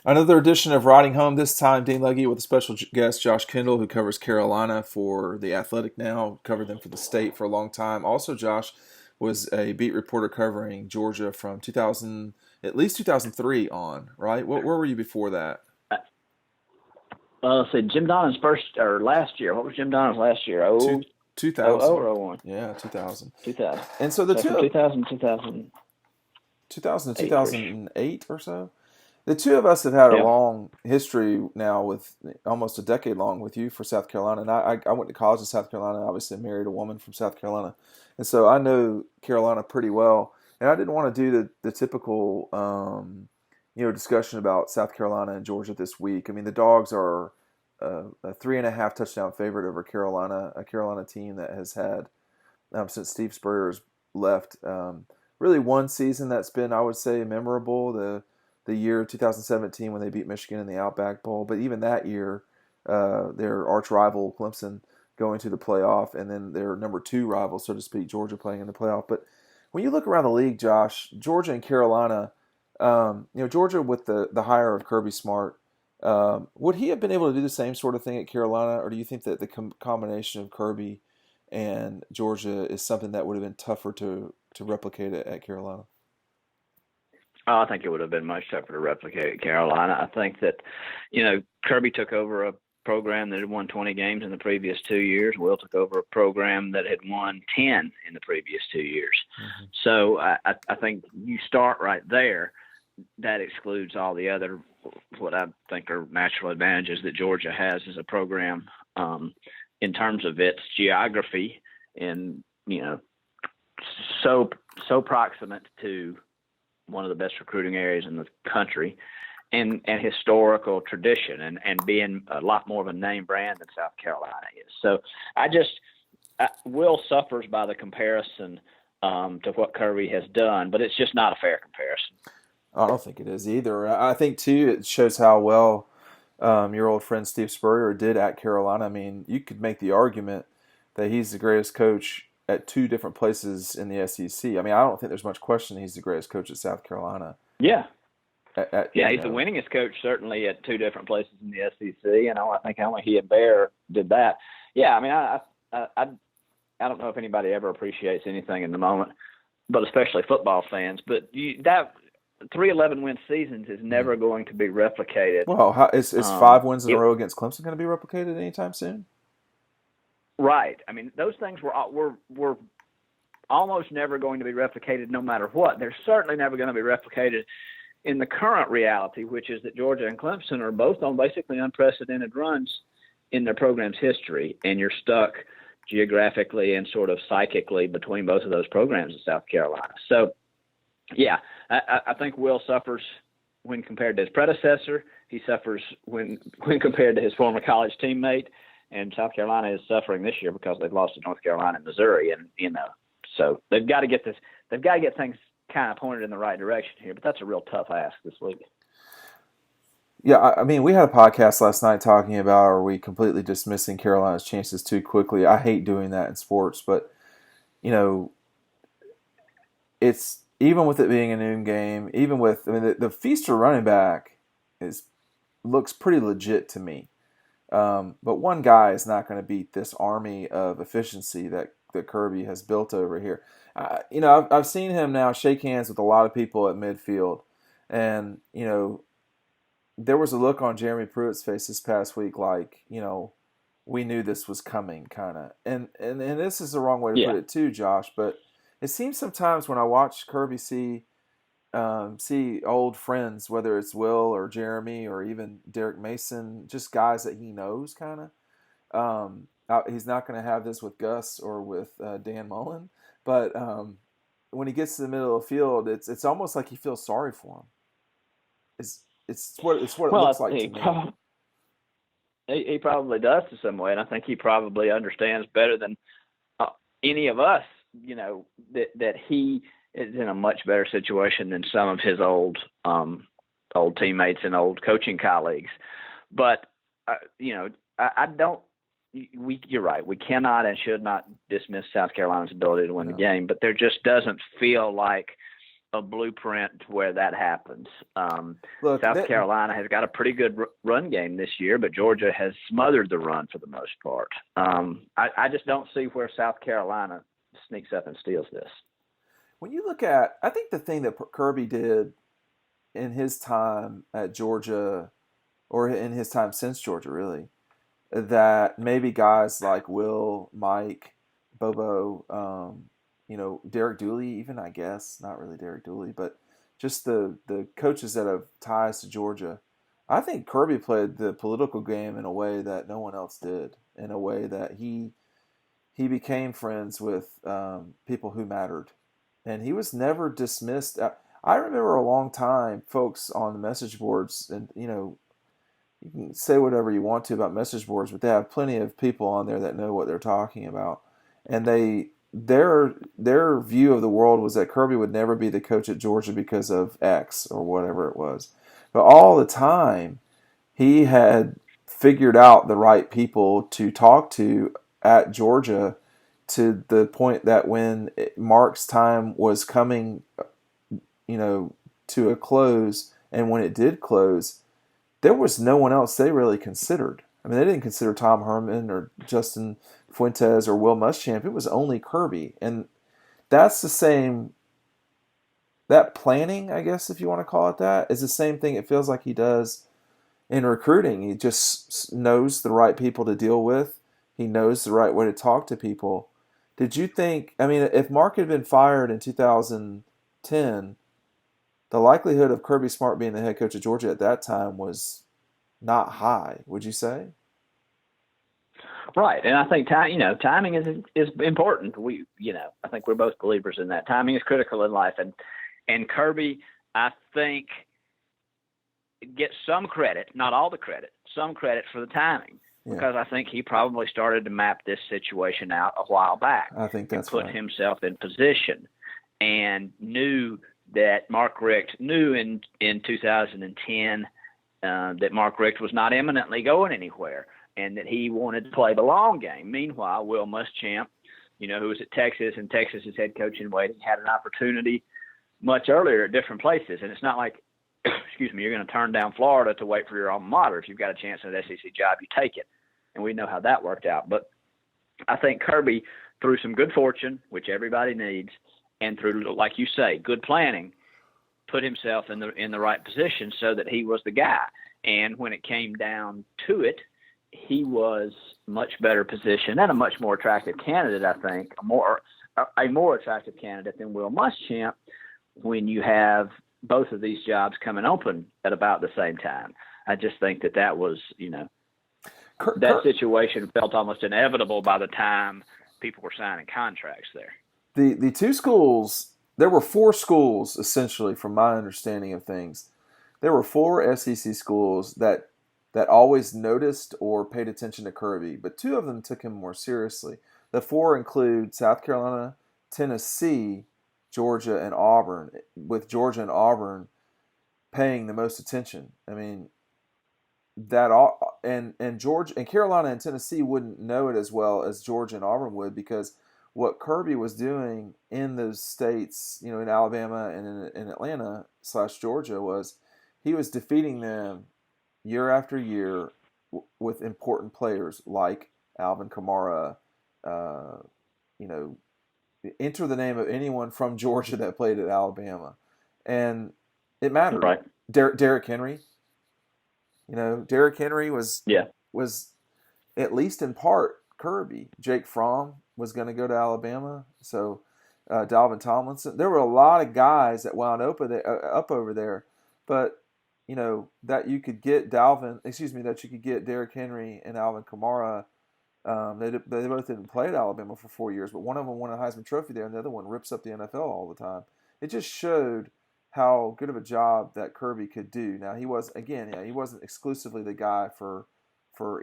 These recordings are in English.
Another edition of Riding Home, this time Dean Legge with a special guest, Josh Kendall, who covers Carolina for The Athletic now, covered them for the State for a long time. Also, Josh was a beat reporter covering Georgia from 2000, at least 2003 on, right? Where were you before that? Let's see, Jim Donovan's first or last year. What was Jim Donovan's last year? Two, 00 2000. or 01? Yeah, 2000. 2000. And so So from 2000 to 2000 to 2008. 2008 or so. The two of us have had a Yeah. long history now, with almost a decade long with you for South Carolina. And I went to college in South Carolina, obviously married a woman from South Carolina. And so I know Carolina pretty well. And I didn't want to do the typical, discussion about South Carolina and Georgia this week. I mean, the Dogs are a 3.5 touchdown favorite over Carolina, a Carolina team that has had, since Steve Spurrier's left, really one season that's been, I would say, memorable. The year 2017 when they beat Michigan in the Outback Bowl. But even that year, their arch rival Clemson going to the playoff, and then their number 2 rival, so to speak, Georgia playing in the playoff. But when you look around the league, Josh, Georgia and Carolina, Georgia with the hire of Kirby Smart, would he have been able to do the same sort of thing at Carolina, or do you think that the combination of Kirby and Georgia is something that would have been tougher to replicate at Carolina? Oh, I think it would have been much tougher to replicate at Carolina. I think that, Kirby took over a program that had won 20 games in the previous 2 years. Will took over a program that had won 10 in the previous 2 years. Mm-hmm. So I think you start right there. That excludes all the other, what I think are natural advantages that Georgia has as a program, in terms of its geography and, so proximate to one of the best recruiting areas in the country, and historical tradition, and being a lot more of a name brand than South Carolina is. So Will suffers by the comparison to what Kirby has done, but it's just not a fair comparison. I don't think it is either. I think, too, it shows how well your old friend Steve Spurrier did at Carolina. I mean, you could make the argument that he's the greatest coach at 2 different places in the SEC. I mean, I don't think there's much question he's the greatest coach at South Carolina. Yeah. He's the winningest coach, certainly, at 2 different places in the SEC, and I think only he and Bear did that. Yeah, I mean, I don't know if anybody ever appreciates anything in the moment, but especially football fans. But that 3-11 win seasons is never going to be replicated. Well, is 5 wins in a row against Clemson going to be replicated anytime soon? Right. I mean, those things were almost never going to be replicated no matter what. They're certainly never going to be replicated in the current reality, which is that Georgia and Clemson are both on basically unprecedented runs in their program's history, and you're stuck geographically and sort of psychically between both of those programs in South Carolina. So, yeah, I think Will suffers when compared to his predecessor. He suffers when compared to his former college teammate. And South Carolina is suffering this year because they've lost to North Carolina and Missouri, and so they've got to get this. They've got to get things kind of pointed in the right direction here. But that's a real tough ask this week. Yeah, I mean, we had a podcast last night talking about, are we completely dismissing Carolina's chances too quickly? I hate doing that in sports, but it's even with it being a noon game, even with the Feaster running back looks pretty legit to me. But one guy is not going to beat this army of efficiency that Kirby has built over here. I've seen him now shake hands with a lot of people at midfield, and there was a look on Jeremy Pruitt's face this past week, like we knew this was coming, kind of. And this is the wrong way to put it too, Josh. But it seems sometimes when I watch Kirby see old friends, whether it's Will or Jeremy or even Derek Mason, just guys that he knows, kind of. He's not going to have this with Gus or with Dan Mullen, but when he gets to the middle of the field, it's almost like he feels sorry for him. It's what it looks like to me. He probably does to some way, and I think he probably understands better than any of us, that he is in a much better situation than some of his old teammates and old coaching colleagues. But I don't. You're right. We cannot and should not dismiss South Carolina's ability to win the game, but there just doesn't feel like a blueprint where that happens. Look, South Carolina has got a pretty good run game this year, but Georgia has smothered the run for the most part. I just don't see where South Carolina sneaks up and steals this. when you look at, I think the thing that Kirby did in his time at Georgia, or in his time since Georgia, really, that maybe guys like Will, Mike, Bobo, Derek Dooley, even, I guess, not really Derek Dooley, but just the coaches that have ties to Georgia. I think Kirby played the political game in a way that no one else did, in a way that he became friends with people who mattered, and he was never dismissed. I remember a long time, folks on the message boards, and you can say whatever you want to about message boards, but they have plenty of people on there that know what they're talking about, and their view of the world was that Kirby would never be the coach at Georgia because of X or whatever it was. But all the time, he had figured out the right people to talk to at Georgia, to the point that when Mark's time was coming, to a close, and when it did close, there was no one else they really considered. I mean, they didn't consider Tom Herman or Justin Fuentes or Will Muschamp. It was only Kirby. And that's the same, that planning, I guess, if you want to call it that, is the same thing it feels like he does in recruiting. He just knows the right people to deal with. He knows the right way to talk to people. Did you think, I mean, if Mark had been fired in 2010, the likelihood of Kirby Smart being the head coach of Georgia at that time was not high, would you say? Right, and I think timing is important. I think we're both believers in that. Timing is critical in life, and Kirby, I think, gets some credit, not all the credit, some credit for the timing, because I think he probably started to map this situation out a while back. I think that's and put right. himself in position, and knew that Mark Richt knew in 2010 that Mark Richt was not imminently going anywhere, and that he wanted to play the long game. Meanwhile, Will Muschamp, who was at Texas, and Texas's head coach in waiting, had an opportunity much earlier at different places. And it's not like, you're going to turn down Florida to wait for your alma mater. If you've got a chance at an SEC job, you take it. And we know how that worked out. But I think Kirby, through some good fortune, which everybody needs, and through, like you say, good planning, put himself in the right position so that he was the guy. And when it came down to it, he was much better positioned and a much more attractive candidate, I think, a more attractive candidate than Will Muschamp, when you have both of these jobs coming open at about the same time. I just think that was, that situation felt almost inevitable by the time people were signing contracts there. The two schools, there were four schools, essentially, from my understanding of things. There were four SEC schools that always noticed or paid attention to Kirby, but two of them took him more seriously. The four include South Carolina, Tennessee, Georgia, and Auburn, with Georgia and Auburn paying the most attention. I mean, that all, and Georgia and Carolina and Tennessee wouldn't know it as well as Georgia and Auburn would, because what Kirby was doing in those states, in Alabama and in Atlanta / Georgia, was he was defeating them year after year with important players like Alvin Kamara. Enter the name of anyone from Georgia that played at Alabama, and it mattered. Right. Derrick Henry. Derrick Henry was at least in part Kirby. Jake Fromm was going to go to Alabama, so Dalvin Tomlinson. There were a lot of guys that wound up over there, but that you could get that you could get Derrick Henry and Alvin Kamara. They both didn't play at Alabama for 4 years, but one of them won a Heisman Trophy there, and the other one rips up the NFL all the time. It just showed how good of a job that Kirby could do. Now, he wasn't exclusively the guy for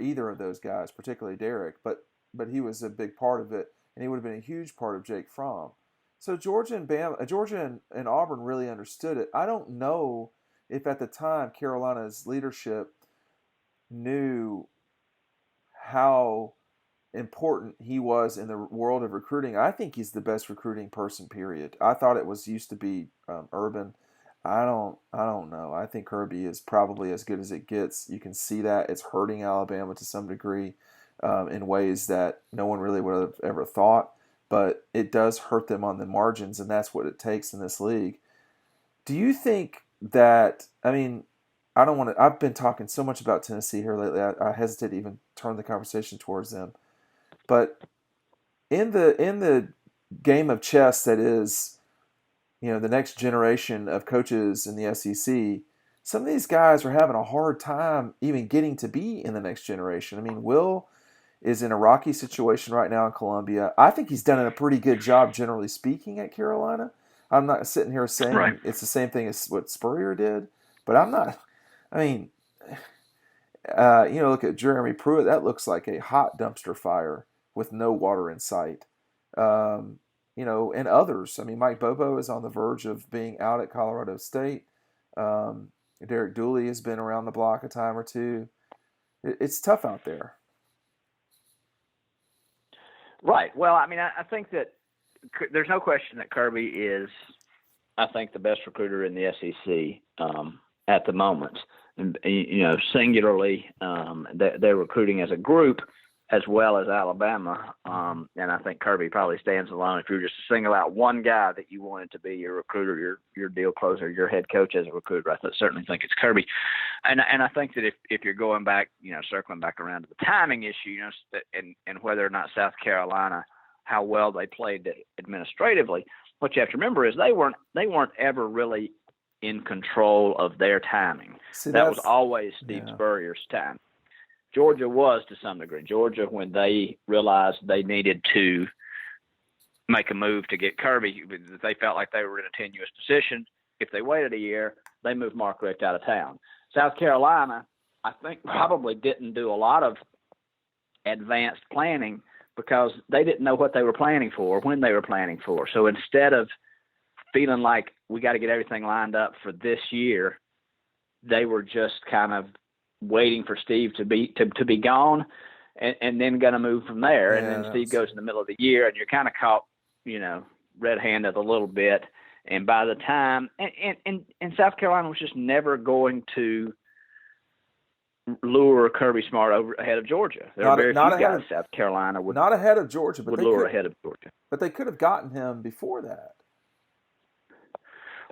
either of those guys, particularly Derek, but he was a big part of it, and he would have been a huge part of Jake Fromm. So Georgia and Auburn really understood it. I don't know if at the time Carolina's leadership knew how important he was in the world of recruiting. I think he's the best recruiting person. Period. I thought it was used to be Urban. I don't know. I think Kirby is probably as good as it gets. You can see that it's hurting Alabama to some degree in ways that no one really would have ever thought. But it does hurt them on the margins, and that's what it takes in this league. Do you think that? I mean, I don't want to. I've been talking so much about Tennessee here lately. I hesitate to even turn the conversation towards them. But in the game of chess that is, the next generation of coaches in the SEC, some of these guys are having a hard time even getting to be in the next generation. I mean, Will is in a rocky situation right now in Columbia. I think he's done a pretty good job, generally speaking, at Carolina. I'm not sitting here saying Right. it's the same thing as what Spurrier did, but I'm not. I mean, look at Jeremy Pruitt. That looks like a hot dumpster fire with no water in sight. And others. I mean, Mike Bobo is on the verge of being out at Colorado State. Derek Dooley has been around the block a time or two. It's tough out there. Right. Well, I mean, I think that there's no question that Kirby is, I think, the best recruiter in the SEC at the moment. And, singularly, they're recruiting as a group as well as Alabama. And I think Kirby probably stands alone. If you were just to single out one guy that you wanted to be your recruiter, your deal closer, your head coach as a recruiter, I certainly think it's Kirby. And I think that if you're going back, circling back around to the timing issue, and whether or not South Carolina, how well they played administratively, what you have to remember is they weren't ever really in control of their timing. See, that was always Steve Spurrier's time. Georgia was to some degree. Georgia, when they realized they needed to make a move to get Kirby, they felt like they were in a tenuous position. If they waited a year, they moved Mark Richt out of town. South Carolina, I think, probably didn't do a lot of advanced planning because they didn't know what they were planning for, when they were planning for. So instead of feeling like we got to get everything lined up for this year, they were just kind of waiting for Steve to be gone and then going to move from there. And then Steve goes in the middle of the year and you're kind of caught, red-handed a little bit. And by the time and South Carolina was just never going to lure Kirby Smart over ahead of Georgia. There are very few guys South Carolina would not ahead of Georgia, but they lure ahead of Georgia. But they could have gotten him before that.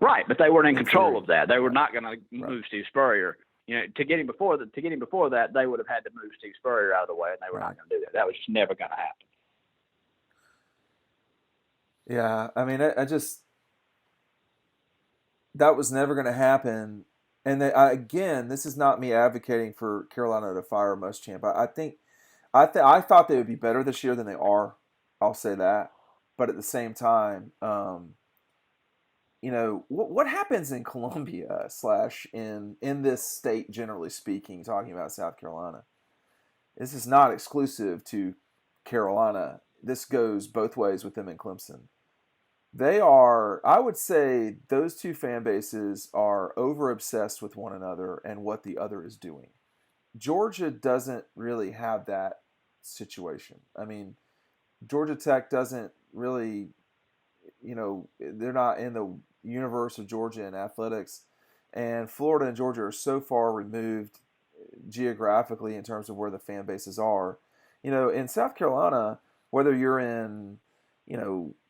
Right, but they weren't in control of that. They were not going to move Steve Spurrier. To get him before that, they would have had to move Steve Spurrier out of the way, and they were not going to do that. That was just never going to happen. Yeah, I mean, that was never going to happen. And again, this is not me advocating for Carolina to fire Muschamp. I thought they would be better this year than they are. I'll say that. But at the same time, what happens in Columbia / in this state, generally speaking, talking about South Carolina. This is not exclusive to Carolina. This goes both ways with them in Clemson. They are, I would say, those two fan bases are over-obsessed with one another and what the other is doing. Georgia doesn't really have that situation. I mean, Georgia Tech doesn't really, they're not in the universe of Georgia in athletics, and Florida and Georgia are so far removed geographically in terms of where the fan bases are. In South Carolina, whether you're in,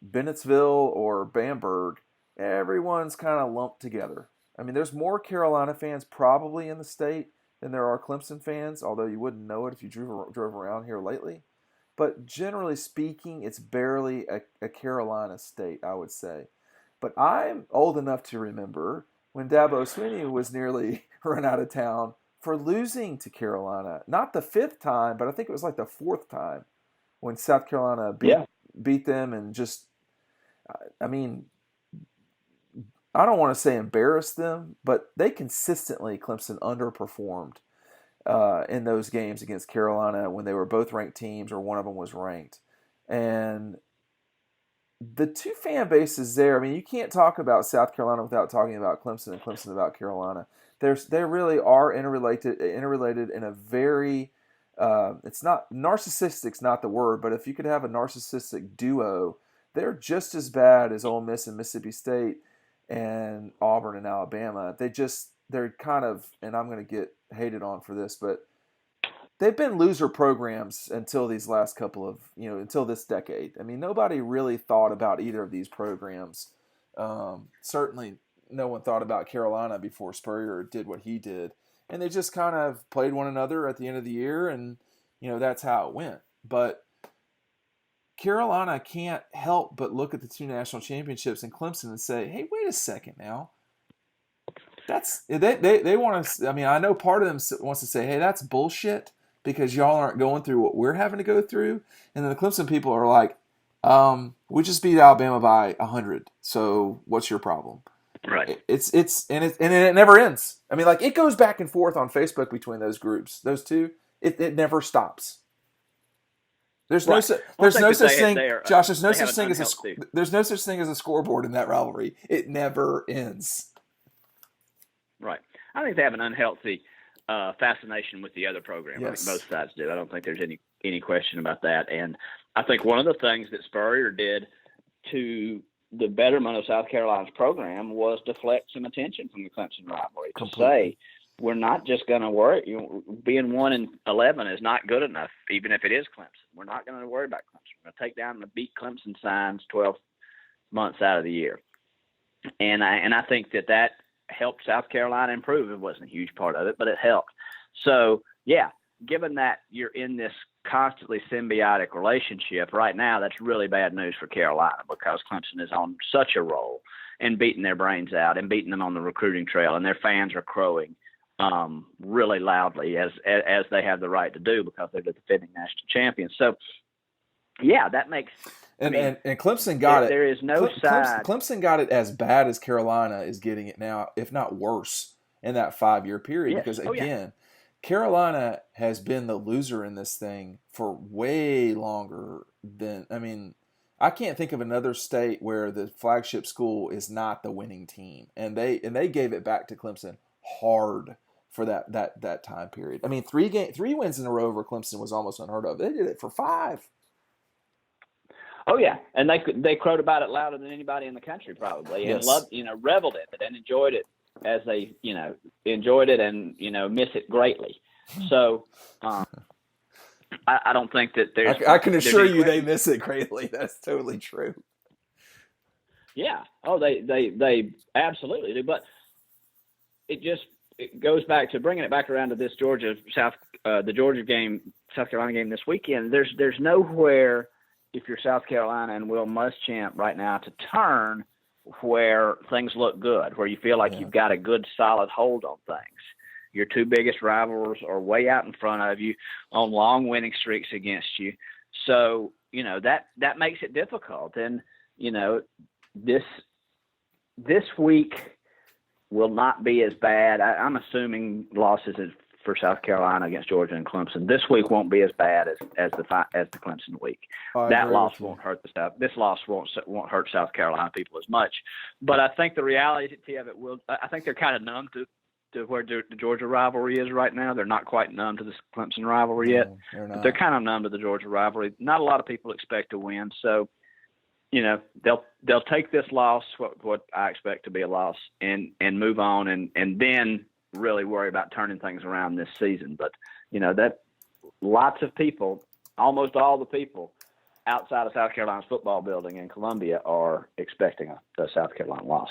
Bennettsville or Bamberg, everyone's kind of lumped together. I mean, there's more Carolina fans probably in the state than there are Clemson fans, although you wouldn't know it if you drove around here lately. But generally speaking, it's barely a Carolina state, I would say. But I'm old enough to remember when Dabo Swinney was nearly run out of town for losing to Carolina. Not the fifth time, but I think it was like the fourth time when South Carolina beat them and just, I mean, I don't want to say embarrassed them, but they consistently, Clemson, underperformed in those games against Carolina when they were both ranked teams or one of them was ranked. And the two fan bases there, I mean, you can't talk about South Carolina without talking about Clemson and Clemson about Carolina. They really are interrelated in a very it's not narcissistic's not the word, but if you could have a narcissistic duo, they're just as bad as Ole Miss and Mississippi State and Auburn and Alabama. They're kind of, and I'm going to get hated on for this, but they've been loser programs until these last couple of, until this decade. I mean, nobody really thought about either of these programs. Certainly no one thought about Carolina before Spurrier did what he did. And they just kind of played one another at the end of the year, and, that's how it went. But Carolina can't help but look at the two national championships in Clemson and say, hey, wait a second now. They want to. I mean, I know part of them wants to say, hey, that's bullshit because y'all aren't going through what we're having to go through. And then the Clemson people are like, we just beat Alabama by 100. So what's your problem? Right. And it never ends. I mean, like, it goes back and forth on Facebook between those groups. Those two, it never stops. There's no such thing, Josh. There's no such thing as a scoreboard in that rivalry. It never ends. Right. I think they have an unhealthy fascination with the other program. Yes. I think both sides do. I don't think there's any question about that. And I think one of the things that Spurrier did to the betterment of South Carolina's program was deflect some attention from the Clemson rivalry. Completely. To say, we're not just going to worry. Being 1-11 is not good enough, even if it is Clemson. We're not going to worry about Clemson. We're going to take down the beat Clemson signs 12 months out of the year. And I think that helped South Carolina improve. It wasn't a huge part of it, but it helped. So, yeah, given that you're in this constantly symbiotic relationship right now, that's really bad news for Carolina because Clemson is on such a roll and beating their brains out and beating them on the recruiting trail, and their fans are crowing really loudly as they have the right to do because they're the defending national champions. So, yeah, that makes and Clemson got it. There is no side. Clemson got it as bad as Carolina is getting it now, if not worse, in that 5-year period. Yes. Because again, Carolina has been the loser in this thing for way longer than. I mean, I can't think of another state where the flagship school is not the winning team, and they gave it back to Clemson hard for that time period. I mean, 3 wins in a row over Clemson was almost unheard of. They did it for 5. Oh yeah, and they crowed about it louder than anybody in the country probably, and loved, reveled in it and enjoyed it as they, enjoyed it and miss it greatly. So I don't think that there's. I can assure you they miss it greatly. That's totally true. Yeah. Oh, they absolutely do. But it goes back to bringing it back around to this the Georgia game, South Carolina game this weekend. There's nowhere, if you're South Carolina and Will Muschamp right now, to turn where things look good, where you feel like you've got a good solid hold on things. Your two biggest rivals are way out in front of you on long winning streaks against you. So, that makes it difficult. And, this week will not be as bad. I'm assuming losses for South Carolina against Georgia and Clemson this week won't be as bad as the Clemson week. That loss won't hurt this loss won't hurt South Carolina people as much. But I think the reality of it will. I think they're kind of numb to where the Georgia rivalry is right now. They're not quite numb to the Clemson rivalry yet. But they're kind of numb to the Georgia rivalry. Not a lot of people expect to win, so they'll take this loss, what I expect to be a loss, and move on, and then really worry about turning things around this season. But that lots of people, almost all the people outside of South Carolina's football building in Columbia are expecting a South Carolina loss.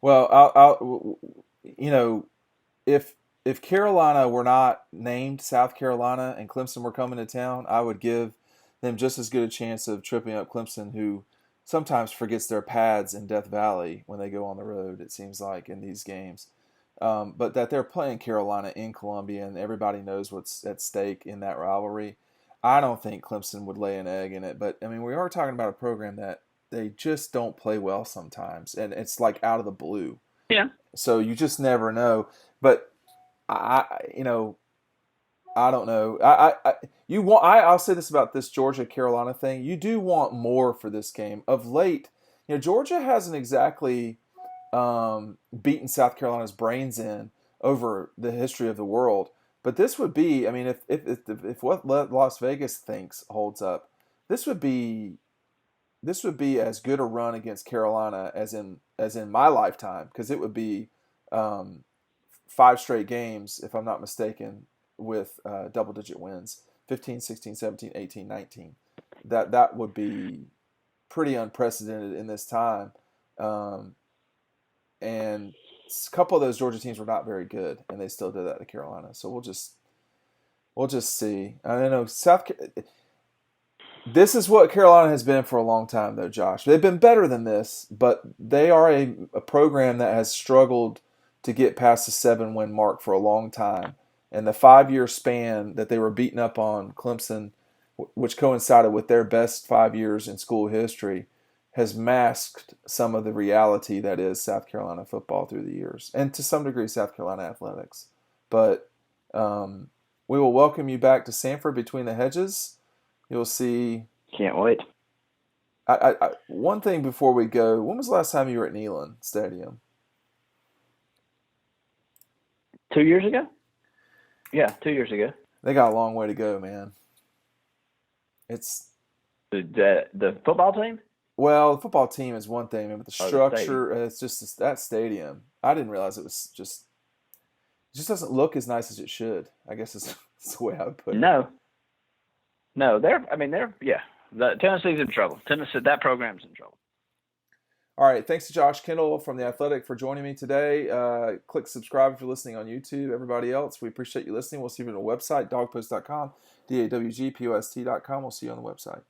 Well, if Carolina were not named South Carolina and Clemson were coming to town, I would give them just as good a chance of tripping up Clemson, who sometimes forgets their pads in Death Valley when they go on the road, it seems like, in these games. But that they're playing Carolina in Columbia and everybody knows what's at stake in that rivalry. I don't think Clemson would lay an egg in it. But, I mean, we are talking about a program that they just don't play well sometimes. And it's like out of the blue. Yeah. So you just never know. But, I don't know. I'll say this about this Georgia-Carolina thing. You do want more for this game. Of late, Georgia hasn't exactly beaten South Carolina's brains in over the history of the world. But this would be, I mean, if what Las Vegas thinks holds up, this would be as good a run against Carolina as in my lifetime, because it would be 5 straight games, if I'm not mistaken, with double-digit wins, 15, 16, 17, 18, 19. That would be pretty unprecedented in this time. And a couple of those Georgia teams were not very good, and they still did that to Carolina. So we'll just see. I know this is what Carolina has been for a long time, though, Josh. They've been better than this, but they are a program that has struggled to get past the 7-win mark for a long time. And the 5-year span that they were beating up on Clemson, which coincided with their best 5 years in school history, has masked some of the reality that is South Carolina football through the years, and to some degree South Carolina athletics. But we will welcome you back to Sanford Between the Hedges. You'll see. Can't wait. One thing before we go, when was the last time you were at Neyland Stadium? 2 years ago? Yeah, 2 years ago. They got a long way to go, man. It's the football team? Well, the football team is one thing, but the structure, the it's just that stadium. I didn't realize it just doesn't look as nice as it should. I guess is the way I would put it. No, Tennessee's in trouble. Tennessee, that program's in trouble. All right, thanks to Josh Kendall from The Athletic for joining me today. Click subscribe if you're listening on YouTube. Everybody else, we appreciate you listening. We'll see you on the website, dawgpost.com, dawgpost.com. We'll see you on the website.